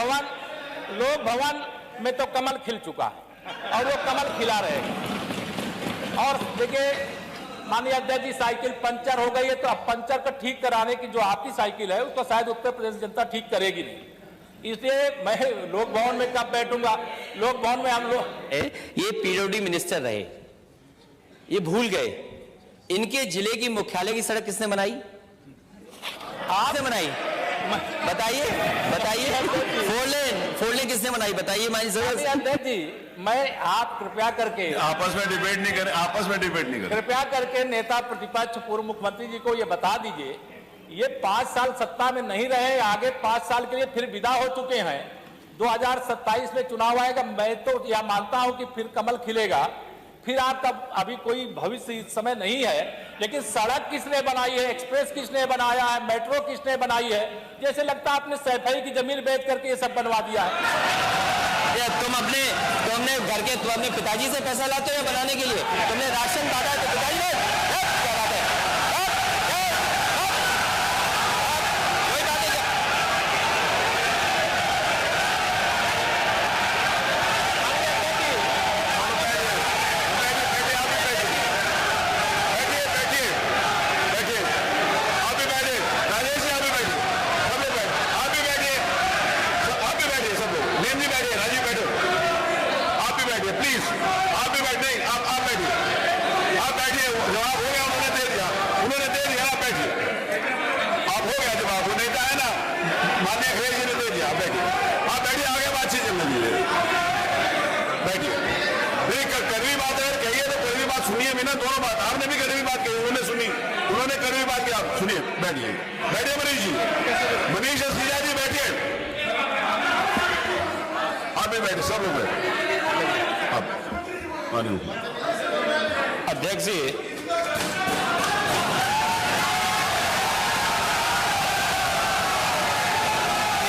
लोक भवन में तो कमल खिल चुका है और वो कमल खिला रहेगा। और देखिए माननीय अध्यक्ष जी, साइकिल पंचर हो गई है तो अब पंचर को ठीक कराने की जो आपकी साइकिल है उसको शायद उत्तर प्रदेश जनता ठीक करेगी नहीं। इसलिए मैं लोक भवन में कब बैठूंगा? लोक भवन में हम लोग ये पीडब्ल्यूडी मिनिस्टर रहे, ये भूल गए इनके जिले की मुख्यालय की सड़क किसने बनाई? आपने बनाई? बताइए बताइए। फोर लेन किसने बनाई बताइए? अध्यक्ष जी, मैं आप कृपया करके आपस में डिबेट नहीं करें। कृपया करके नेता प्रतिपक्ष पूर्व मुख्यमंत्री जी को ये बता दीजिए, ये 5 साल सत्ता में नहीं रहे, आगे 5 साल के लिए फिर विदा हो चुके हैं। 2027 में चुनाव आएगा, मैं तो यह मानता हूं कि फिर कमल खिलेगा, फिर आपका अभी कोई भविष्य इस समय नहीं है। लेकिन सड़क किसने बनाई है, एक्सप्रेस किसने बनाया है, मेट्रो किसने बनाई है? जैसे लगता है आपने सैफई की जमीन बेच करके ये सब बनवा दिया है। तुम अपने पिताजी से पैसा लाते हो बनाने के लिए? तुमने राशन बांटा है तो पिताजी ने दोनों बात आपने भी कड़वी बात कही, उन्होंने सुनी, उन्होंने कड़वी बात की, आप सुनिए। बैठिए मनीष जी, मनीष सिंह जी बैठिए, आप भी बैठे, सब लोग बैठे। अध्यक्ष जी,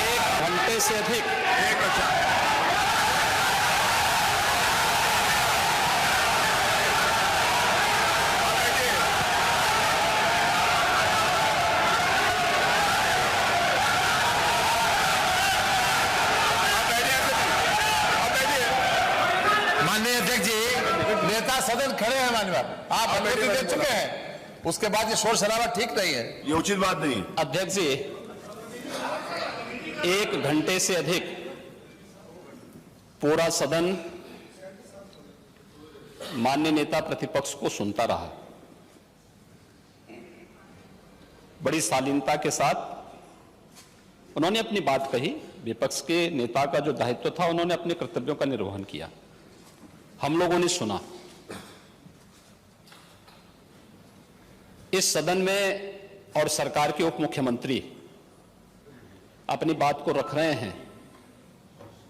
एक घंटे से अधिक सदन खड़े हैं माननीय, आप अनुमति दे चुके हैं, उसके बाद ये शोर शराबा ठीक नहीं है, ये उचित बात नहीं। अध्यक्ष जी, 1 घंटे से अधिक पूरा सदन माननीय नेता प्रतिपक्ष को सुनता रहा। बड़ी शालीनता के साथ उन्होंने अपनी बात कही। विपक्ष के नेता का जो दायित्व था, उन्होंने अपने कर्तव्यों का निर्वहन किया, हम लोगों ने सुना। इस सदन में और सरकार के उप मुख्यमंत्री अपनी बात को रख रहे हैं,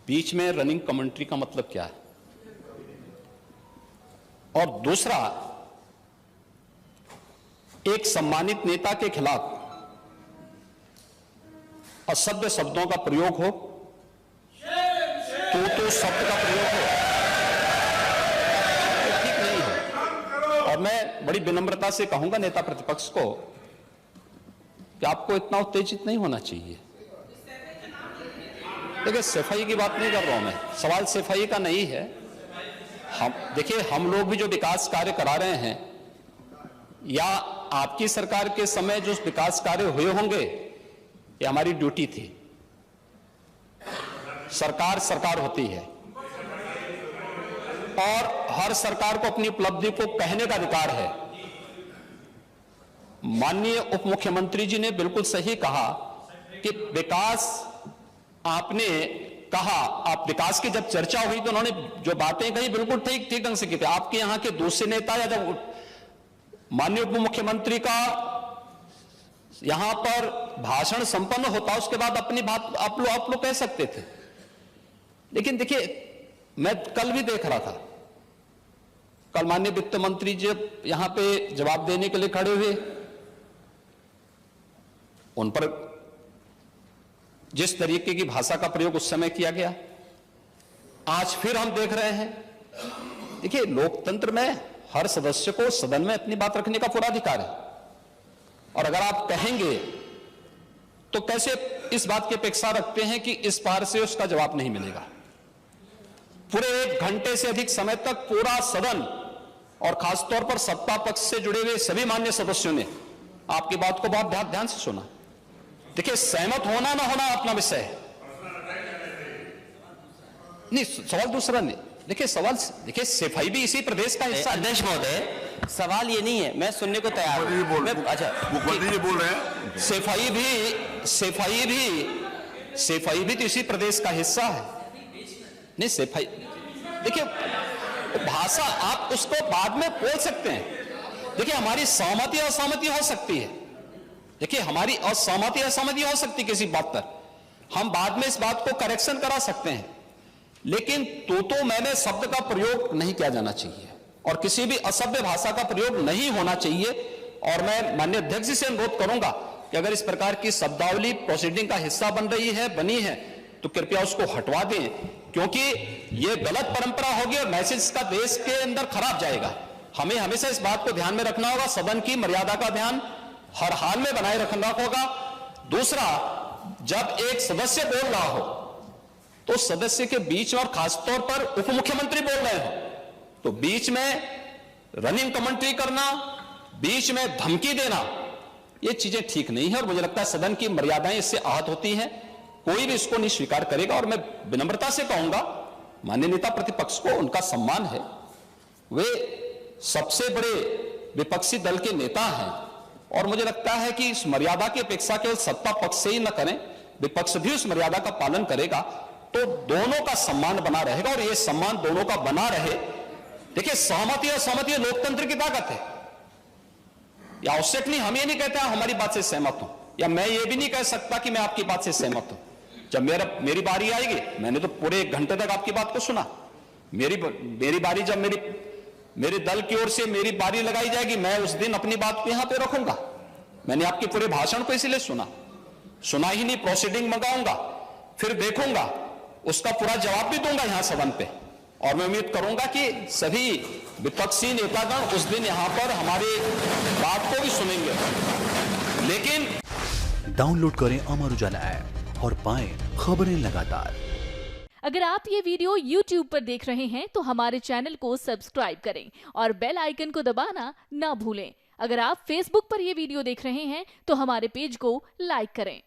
बीच में रनिंग कमेंट्री का मतलब क्या है? और दूसरा, एक सम्मानित नेता के खिलाफ असभ्य शब्दों का प्रयोग हो, तो शब्द का प्रयोग हो, तो ठीक नहीं है। और मैं बड़ी विनम्रता से कहूंगा नेता प्रतिपक्ष को कि आपको इतना उत्तेजित नहीं होना चाहिए। देखिए, सफाई की बात नहीं कर रहा हूं मैं, सवाल सफाई का नहीं है। देखिए, हम लोग भी जो विकास कार्य करा रहे हैं, या आपकी सरकार के समय जो विकास कार्य हुए होंगे, ये हमारी ड्यूटी थी। सरकार सरकार होती है और हर सरकार को अपनी उपलब्धि को कहने का अधिकार है। माननीय उप मुख्यमंत्री जी ने बिल्कुल सही कहा कि विकास, आपने कहा, आप विकास की जब चर्चा हुई तो उन्होंने जो बातें कही बिल्कुल ठीक ढंग से की थी। आपके यहां के दूसरे नेता या जब माननीय उप मुख्यमंत्री का यहां पर भाषण संपन्न होता, उसके बाद अपनी बात आप लोग कह सकते थे। लेकिन देखिए, मैं कल भी देख रहा था, कल माननीय वित्त मंत्री जी यहां पे जवाब देने के लिए खड़े हुए, उन पर जिस तरीके की भाषा का प्रयोग उस समय किया गया, आज फिर हम देख रहे हैं। देखिए, लोकतंत्र में हर सदस्य को सदन में अपनी बात रखने का पूरा अधिकार है, और अगर आप कहेंगे तो कैसे इस बात की अपेक्षा रखते हैं कि इस बार से उसका जवाब नहीं मिलेगा? पूरे 1 घंटे से अधिक समय तक पूरा सदन और खासतौर पर सत्ता पक्ष से जुड़े हुए सभी मान्य सदस्यों ने आपकी बात को बहुत ध्यान से सुना। देखिए, सहमत होना ना होना अपना विषय है, नहीं सवाल दूसरा नहीं। देखिए सफाई भी इसी प्रदेश का हिस्सा। अध्यक्ष महोदय, सवाल ये नहीं है, मैं सुनने को तैयार हूं। अच्छा, मुख्यमंत्री जी बोल रहे हैं, सफाई भी तो इसी प्रदेश का हिस्सा है। नहीं सफाई, देखिए भाषा आप उसको बाद में बोल सकते हैं। देखिए, हमारी सहमति असहमति हो सकती है, देखिए हमारी असहमति असहमति हो सकती है किसी बात पर, हम बाद में इस बात को करेक्शन करा सकते हैं, लेकिन तो मैंने शब्द का प्रयोग नहीं किया जाना चाहिए और किसी भी असभ्य भाषा का प्रयोग नहीं होना चाहिए। और मैं माननीय अध्यक्ष जी से अनुरोध करूंगा कि अगर इस प्रकार की शब्दावली प्रोसीडिंग का हिस्सा बनी है तो कृपया उसको हटवा दें, क्योंकि यह गलत परंपरा होगी और मैसेज का देश के अंदर खराब जाएगा। हमें हमेशा इस बात को ध्यान में रखना होगा, सदन की मर्यादा का ध्यान हर हाल में बनाए रखना होगा। दूसरा, जब एक सदस्य बोल रहा हो तो सदस्य के बीच में, और खासतौर पर उप मुख्यमंत्री बोल रहे हो, तो बीच में रनिंग कमेंट्री करना, बीच में धमकी देना, ये चीजें ठीक नहीं है और मुझे लगता है सदन की मर्यादाएं इससे आहत होती हैं। कोई भी इसको नहीं स्वीकार करेगा और मैं विनम्रता से कहूंगा माननीय नेता प्रतिपक्ष को, उनका सम्मान है, वे सबसे बड़े विपक्षी दल के नेता हैं और मुझे लगता है कि इस मर्यादा की अपेक्षा केवल सत्ता पक्ष से ही न करें, विपक्ष भी उस मर्यादा का पालन करेगा तो दोनों का सम्मान बना रहेगा और यह सम्मान दोनों का बना रहे। देखिए, सहमति और सहमति लोकतंत्र की ताकत है, या आवश्यक नहीं, हम ये नहीं कहते हमारी बात से सहमत हूं, या मैं ये भी नहीं कह सकता कि मैं आपकी बात से सहमत हूं। जब मेरी बारी आएगी, मैंने तो पूरे 1 घंटे तक आपकी बात को सुना, मेरी बारी जब मेरे दल की ओर से मेरी बारी लगाई जाएगी, मैं उस दिन अपनी बात को यहां पे रखूंगा। मैंने आपके पूरे भाषण को इसीलिए सुना ही नहीं, प्रोसीडिंग मंगाऊंगा, फिर देखूंगा, उसका पूरा जवाब भी दूंगा यहां सदन पे, और मैं उम्मीद करूंगा कि सभी विपक्षी नेतागण उस दिन यहां पर हमारी बात को भी सुनेंगे। लेकिन डाउनलोड करें अमर उजाला ऐप और पाएं खबरें लगातार। अगर आप ये वीडियो YouTube पर देख रहे हैं तो हमारे चैनल को सब्सक्राइब करें और बेल आइकन को दबाना ना भूलें। अगर आप Facebook पर ये वीडियो देख रहे हैं तो हमारे पेज को लाइक करें।